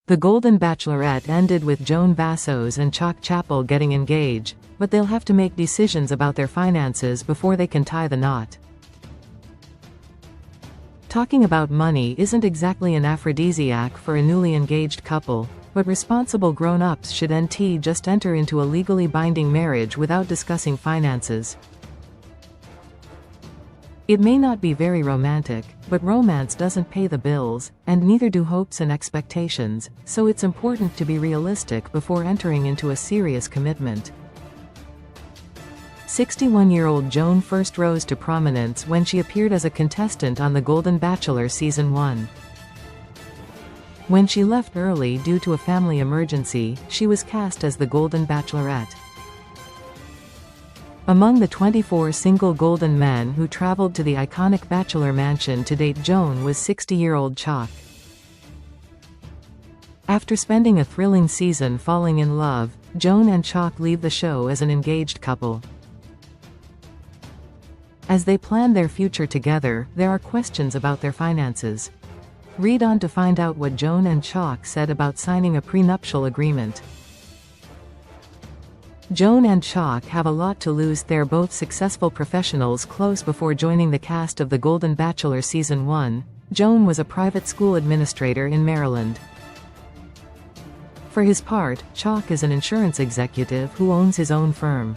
The Golden Bachelorette ended with Joan Vassos and Chock Chapple getting engaged, but they'll have to make decisions about their finances before they can tie the knot. Talking about money isn't exactly an aphrodisiac for a newly engaged couple, but responsible grown-ups shouldn't just enter into a legally binding marriage without discussing finances. It may not be very romantic, but romance doesn't pay the bills, and neither do hopes and expectations, so it's important to be realistic before entering into a serious commitment. 61-year-old Joan first rose to prominence when she appeared as a contestant on The Golden Bachelor Season 1. When she left early due to a family emergency, she was cast as the Golden Bachelorette. Among the 24 single golden men who traveled to the iconic Bachelor mansion to date Joan was 60-year-old Chock. After spending a thrilling season falling in love, Joan and Chock leave the show as an engaged couple. As they plan their future together, there are questions about their finances. Read on to find out what Joan and Chock said about signing a prenuptial agreement. Joan and Chock have a lot to lose. They're both successful professionals. Close before joining the cast of The Golden Bachelor Season 1, Joan was a private school administrator in Maryland. For his part, Chock is an insurance executive who owns his own firm.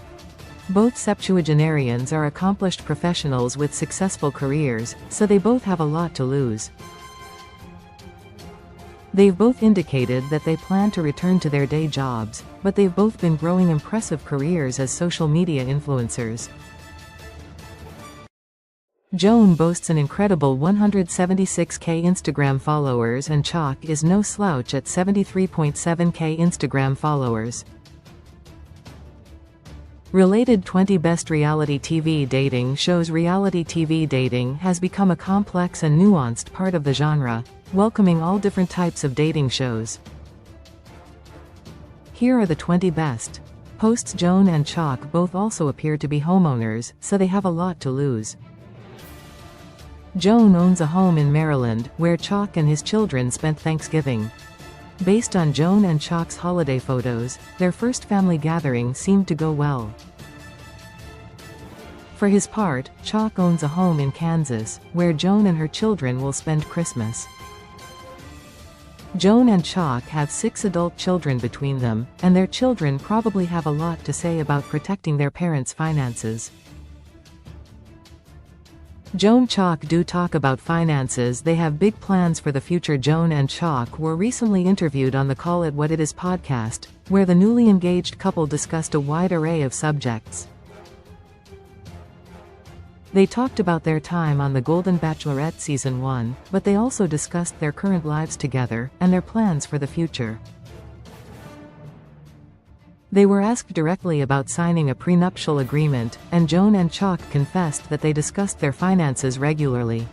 Both septuagenarians are accomplished professionals with successful careers, so they both have a lot to lose. They've both indicated that they plan to return to their day jobs, but they've both been growing impressive careers as social media influencers. Joan boasts an incredible 176,000 Instagram followers and Chock is no slouch at 73.7,000 Instagram followers. Related 20 Best Reality TV Dating Shows. Reality TV dating has become a complex and nuanced part of the genre, welcoming all different types of dating shows. Here are the 20 best. Hosts Joan and Chock both also appear to be homeowners, so they have a lot to lose. Joan owns a home in Maryland, where Chock and his children spent Thanksgiving. Based on Joan and Chock's holiday photos, their first family gathering seemed to go well. For his part, Chock owns a home in Kansas, where Joan and her children will spend Christmas. Joan and Chock have 6 adult children between them, and their children probably have a lot to say about protecting their parents' finances. Joan Chock do talk about finances. They have big plans for the future. Joan and Chock were recently interviewed on the Call It What It Is podcast, where the newly engaged couple discussed a wide array of subjects. They talked about their time on The Golden Bachelorette Season 1, but they also discussed their current lives together, and their plans for the future. They were asked directly about signing a prenuptial agreement, and Joan and Chock confessed that they discussed their finances regularly.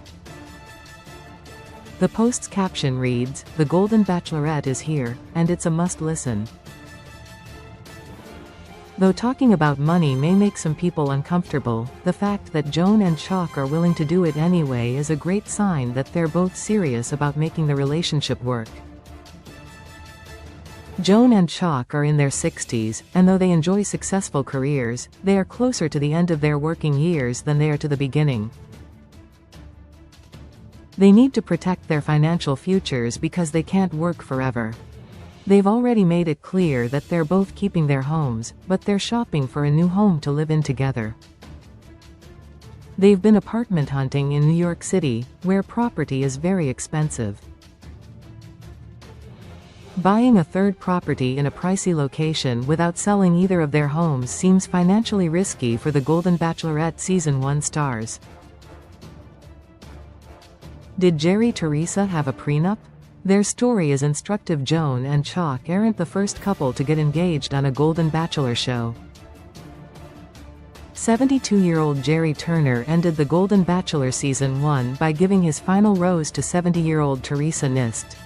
The post's caption reads, "The Golden Bachelorette is here, and it's a must-listen." Though talking about money may make some people uncomfortable, the fact that Joan and Chock are willing to do it anyway is a great sign that they're both serious about making the relationship work. Joan and Chock are in their 60s, and though they enjoy successful careers, they are closer to the end of their working years than they are to the beginning. They need to protect their financial futures because they can't work forever. They've already made it clear that they're both keeping their homes, but they're shopping for a new home to live in together. They've been apartment hunting in New York City, where property is very expensive. Buying a third property in a pricey location without selling either of their homes seems financially risky for the Golden Bachelorette Season 1 stars. Did Teresa have a prenup? Their story is instructive. Joan and Chock aren't the first couple to get engaged on a Golden Bachelor show. 72-year-old Jerry Turner ended the Golden Bachelor Season 1 by giving his final rose to 70-year-old Teresa Nist.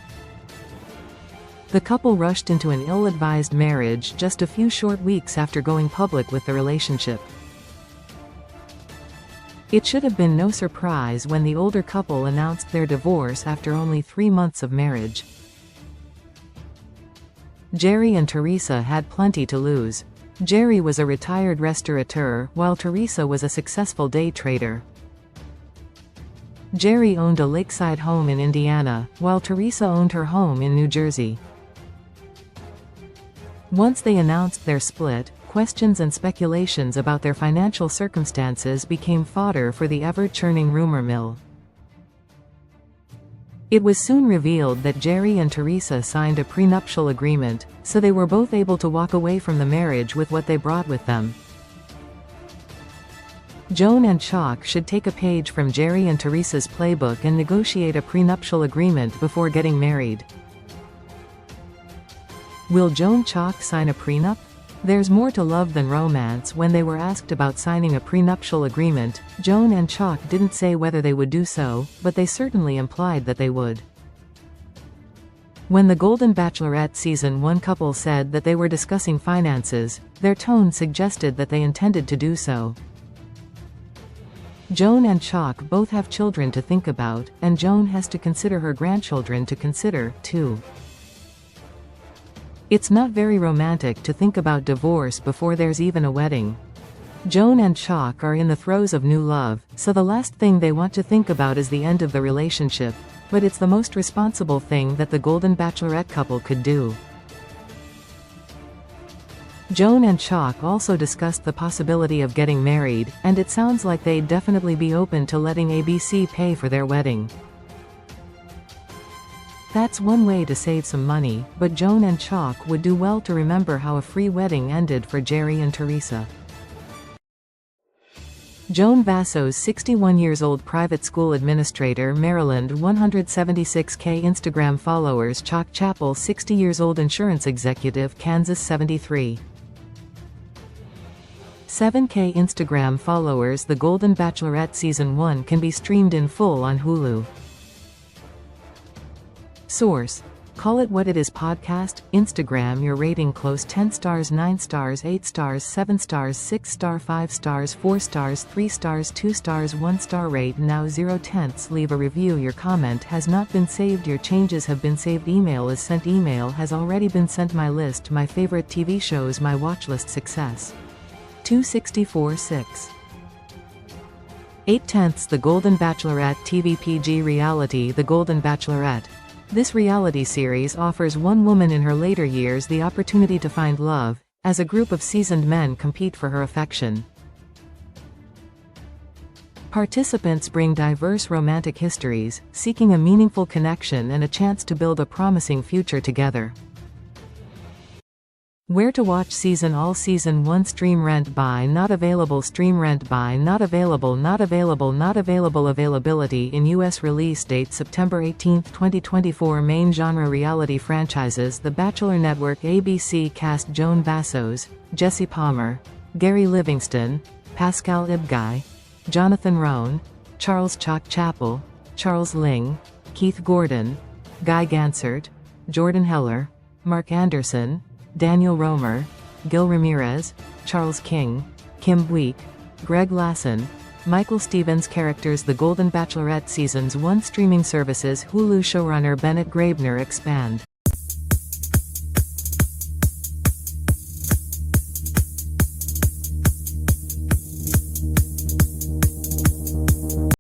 The couple rushed into an ill-advised marriage just a few short weeks after going public with the relationship. It should have been no surprise when the older couple announced their divorce after only 3 months of marriage. Jerry and Teresa had plenty to lose. Jerry was a retired restaurateur, while Teresa was a successful day trader. Jerry owned a lakeside home in Indiana, while Teresa owned her home in New Jersey. Once they announced their split, questions and speculations about their financial circumstances became fodder for the ever-churning rumor mill. It was soon revealed that Jerry and Teresa signed a prenuptial agreement, so they were both able to walk away from the marriage with what they brought with them. Joan and Chock should take a page from Jerry and Teresa's playbook and negotiate a prenuptial agreement before getting married. Will Joan Chock sign a prenup? There's more to love than romance. When they were asked about signing a prenuptial agreement, Joan and Chock didn't say whether they would do so, but they certainly implied that they would. When the Golden Bachelorette Season 1 couple said that they were discussing finances, their tone suggested that they intended to do so. Joan and Chock both have children to think about, and Joan has to consider her grandchildren to consider, too. It's not very romantic to think about divorce before there's even a wedding. Joan and Chock are in the throes of new love, so the last thing they want to think about is the end of the relationship, but it's the most responsible thing that the Golden Bachelorette couple could do. Joan and Chock also discussed the possibility of getting married, and it sounds like they'd definitely be open to letting ABC pay for their wedding. That's one way to save some money, but Joan and Chock would do well to remember how a free wedding ended for Jerry and Teresa. Joan Vassos, 61 years old, private school administrator, Maryland, 176K Instagram followers. Chock Chapple, 60 years old, insurance executive, Kansas, 73. 7K Instagram followers. The Golden Bachelorette Season 1 can be streamed in full on Hulu. Source: Call It What It Is podcast. Instagram. Your rating: close 10 stars, 9 stars, 8 stars, 7 stars, 6 star, 5 stars, 4 stars, 3 stars, 2 stars, 1 star. Rate now 0 tenths. Leave a review. Your comment has not been saved. Your changes have been saved. Email is sent. Email has already been sent. My list: my favorite TV shows. My watchlist. Success 264.6. 8 tenths. The Golden Bachelorette TV PG reality. The Golden Bachelorette. This reality series offers one woman in her later years the opportunity to find love, as a group of seasoned men compete for her affection. Participants bring diverse romantic histories, seeking a meaningful connection and a chance to build a promising future together. Where to watch season: all season 1. Stream, rent, buy, not available. Stream, rent, buy, not available. Not available. Not available. Availability in U.S. Release date: September 18, 2024. Main genre: reality franchises. The Bachelor Network. ABC cast: Joan Vassos, Jesse Palmer, Gary Livingston, Pascal Ibgay, Jonathan Roan, Charles Chock Chapple, Charles Ling, Keith Gordon, Guy Gansert, Jordan Heller, Mark Anderson, Daniel Romer, Gil Ramirez, Charles King, Kim Buick, Greg Lasson, Michael Stevens. Characters: The Golden Bachelorette Seasons 1. Streaming services: Hulu. Showrunner: Bennett Graebner. Expand